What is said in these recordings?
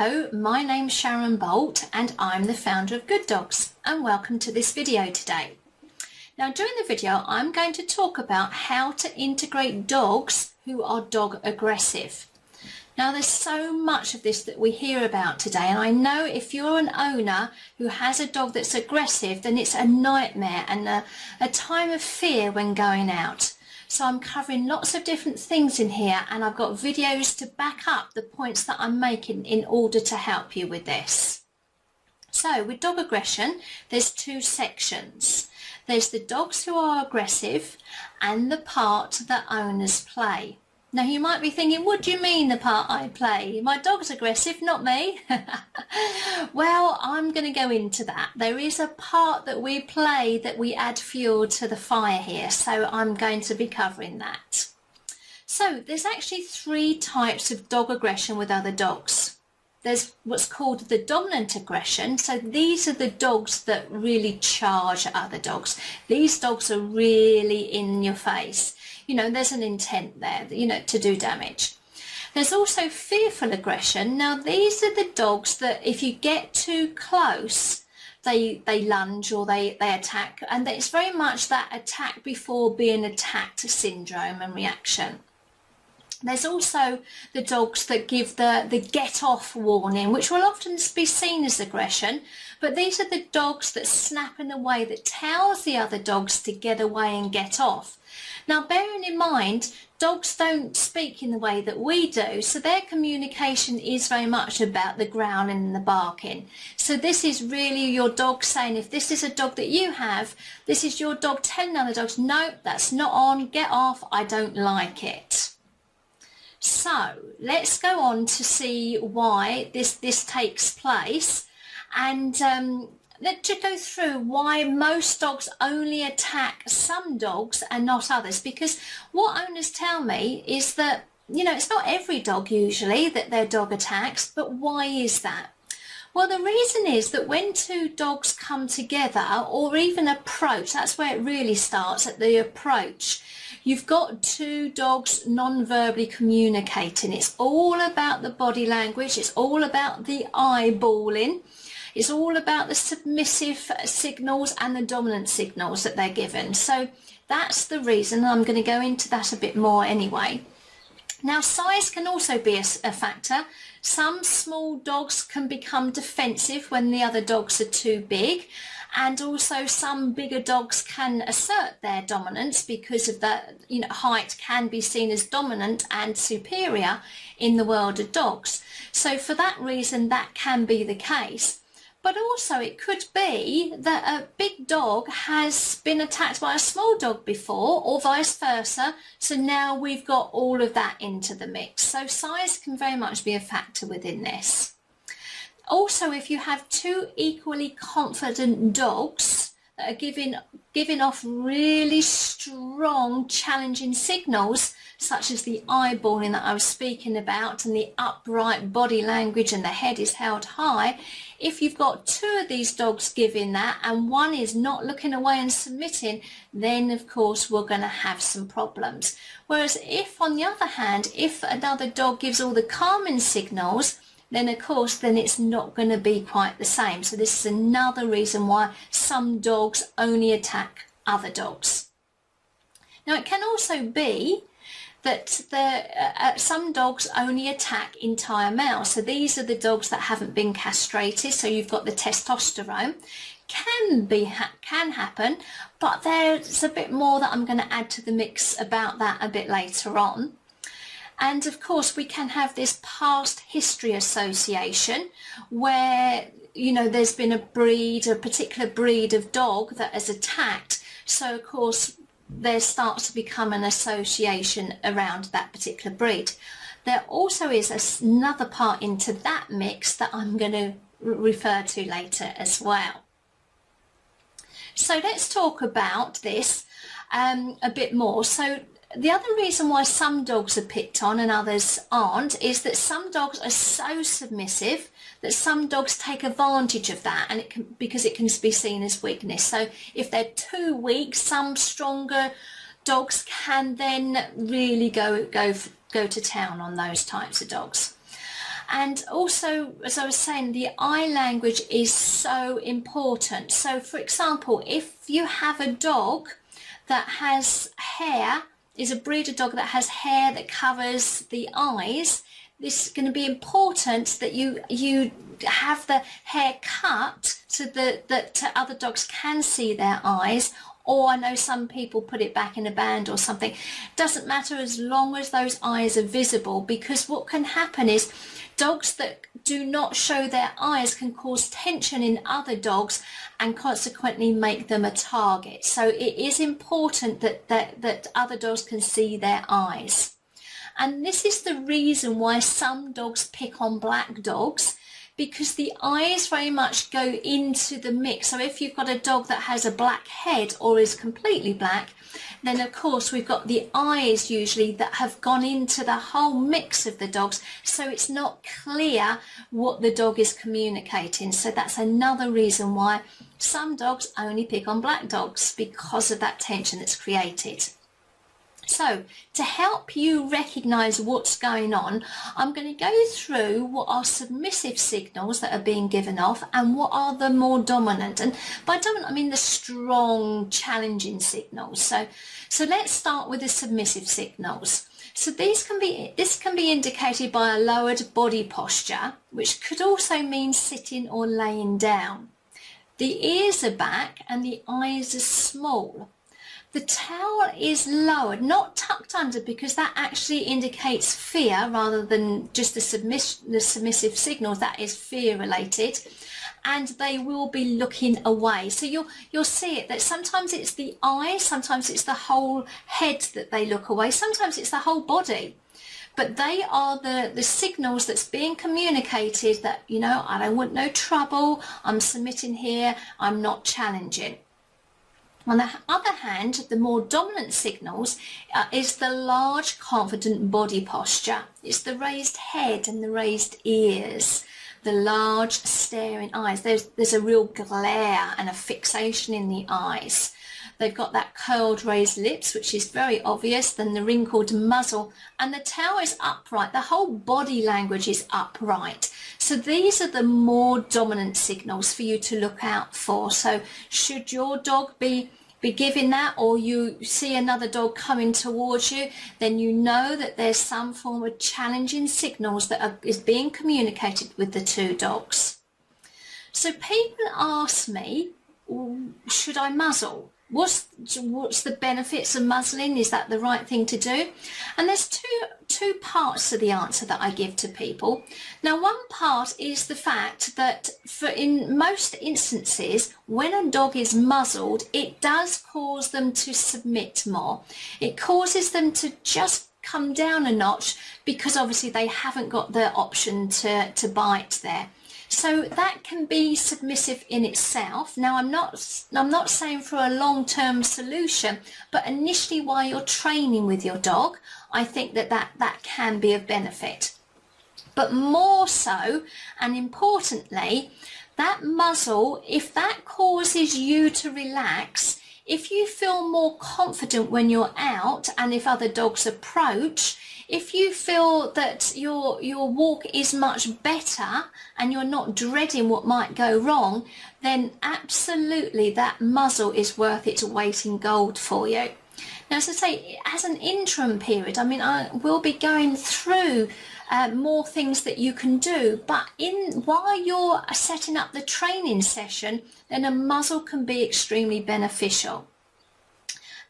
Hello, my name's Sharon Bolt and I'm the founder of Good Dogs, and welcome to this video today. Now during the video I'm going to talk about how to integrate dogs who are dog aggressive. Now there's so much of this that we hear about today, and I know if you're an owner who has a dog that's aggressive, then it's a nightmare and a time of fear when going out. So I'm covering lots of different things in here, and I've got videos to back up the points that I'm making in order to help you with this. So with dog aggression, there's two sections. There's the dogs who are aggressive and the part that owners play. Now you might be thinking, what do you mean the part I play? My dog's aggressive, not me. Well, I'm going to go into that. There is a part that we play that we add fuel to the fire here, so I'm going to be covering that. So there's actually three types of dog aggression with other dogs. There's what's called the dominant aggression. So these are the dogs that really charge other dogs. These dogs are really in your face. You know, there's an intent there, to do damage. There's also fearful aggression. Now, these are the dogs that if you get too close, they lunge or they attack. And it's very much that attack before being attacked syndrome and reaction. There's also the dogs that give the get off warning, which will often be seen as aggression. But these are the dogs that snap in a way that tells the other dogs to get away and get off. Now, bearing in mind, dogs don't speak in the way that we do, so their communication is very much about the growling and the barking. So this is really your dog saying, if this is a dog that you have, this is your dog telling other dogs, no, that's not on, get off, I don't like it. So let's go on to see why this takes place, and let's go through why most dogs only attack some dogs and not others. Because what owners tell me is that, it's not every dog usually that their dog attacks, but why is that? Well, the reason is that when two dogs come together or even approach, that's where it really starts, at the approach. You've got two dogs non-verbally communicating. It's all about the body language. It's all about the eyeballing. It's all about the submissive signals and the dominant signals that they're given. So that's the reason. I'm going to go into that a bit more anyway. Now, size can also be a factor. Some small dogs can become defensive when the other dogs are too big. And also some bigger dogs can assert their dominance because of that, height can be seen as dominant and superior in the world of dogs. So for that reason, that can be the case. But also it could be that a big dog has been attacked by a small dog before, or vice versa. So now we've got all of that into the mix. So size can very much be a factor within this. Also, if you have two equally confident dogs that are giving off really strong, challenging signals, such as the eyeballing that I was speaking about and the upright body language and the head is held high, if you've got two of these dogs giving that and one is not looking away and submitting, then of course we're going to have some problems. Whereas if, on the other hand, if another dog gives all the calming signals, then of course then it's not going to be quite the same. So this is another reason why some dogs only attack other dogs. Now it can also be that some dogs only attack entire males. So these are the dogs that haven't been castrated, so you've got the testosterone. Can happen, but there's a bit more that I'm going to add to the mix about that a bit later on. And of course we can have this past history association where, there's been a particular breed of dog that has attacked. So of course there starts to become an association around that particular breed. There also is another part into that mix that I'm going to refer to later as well. So let's talk about this a bit more. So the other reason why some dogs are picked on and others aren't is that some dogs are so submissive that some dogs take advantage of that, and because it can be seen as weakness. So if they're too weak, some stronger dogs can then really go to town on those types of dogs. And also, as I was saying, the eye language is so important. So for example, if you have a dog that has hair, is a breeder dog that has hair that covers the eyes, this is going to be important that you have the hair cut so that other dogs can see their eyes. Or I know some people put it back in a band or something. Doesn't matter as long as those eyes are visible, because what can happen is dogs that do not show their eyes can cause tension in other dogs and consequently make them a target. So it is important that other dogs can see their eyes. And this is the reason why some dogs pick on black dogs, because the eyes very much go into the mix. So if you've got a dog that has a black head or is completely black, then of course we've got the eyes usually that have gone into the whole mix of the dogs, so it's not clear what the dog is communicating. So that's another reason why some dogs only pick on black dogs, because of that tension that's created. So to help you recognise what's going on, I'm going to go through what are submissive signals that are being given off and what are the more dominant. And by dominant, I mean the strong, challenging signals. So let's start with the submissive signals. So this can be indicated by a lowered body posture, which could also mean sitting or laying down. The ears are back and the eyes are small. The tail is lowered, not tucked under, because that actually indicates fear rather than just the submissive signals. That is fear related, and they will be looking away. So you'll see it that sometimes it's the eyes, sometimes it's the whole head that they look away, sometimes it's the whole body. But they are the signals that's being communicated that, you know, I don't want no trouble, I'm submitting here, I'm not challenging. On the other hand, the more dominant signals is the large, confident body posture. It's the raised head and the raised ears, the large, staring eyes. There's a real glare and a fixation in the eyes. They've got that curled, raised lips, which is very obvious, then the wrinkled muzzle, and the tail is upright. The whole body language is upright. So these are the more dominant signals for you to look out for. So should your dog be giving that, or you see another dog coming towards you, then you know that there's some form of challenging signals that is being communicated with the two dogs. So people ask me, should I muzzle? What's the benefits of muzzling? Is that the right thing to do? And there's two parts to the answer that I give to people. Now, one part is the fact that in most instances, when a dog is muzzled, it does cause them to submit more. It causes them to just come down a notch, because obviously they haven't got the option to bite there. So that can be submissive in itself. Now, I'm not saying for a long-term solution, but initially while you're training with your dog, I think that can be of benefit. But more so, and importantly, that muzzle, if that causes you to relax, if you feel more confident when you're out and if other dogs approach, if you feel that your walk is much better and you're not dreading what might go wrong, then absolutely that muzzle is worth its weight in gold for you. Now, as I say, as an interim period, I mean, I will be going through more things that you can do, but while you're setting up the training session, then a muzzle can be extremely beneficial.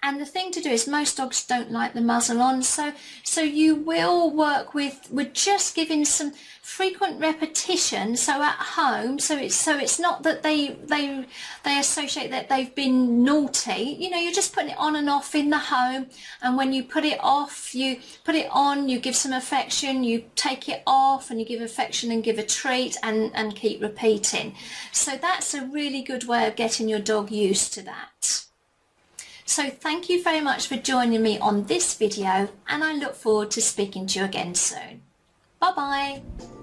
And the thing to do is most dogs don't like the muzzle on, so you will work with just giving some frequent repetition. So at home, so it's not that they associate that they've been naughty. You know, you're just putting it on and off in the home, and when you put it off, you put it on, you give some affection, you take it off, and you give affection and give a treat, and keep repeating. So that's a really good way of getting your dog used to that. So thank you very much for joining me on this video, and I look forward to speaking to you again soon. Bye bye.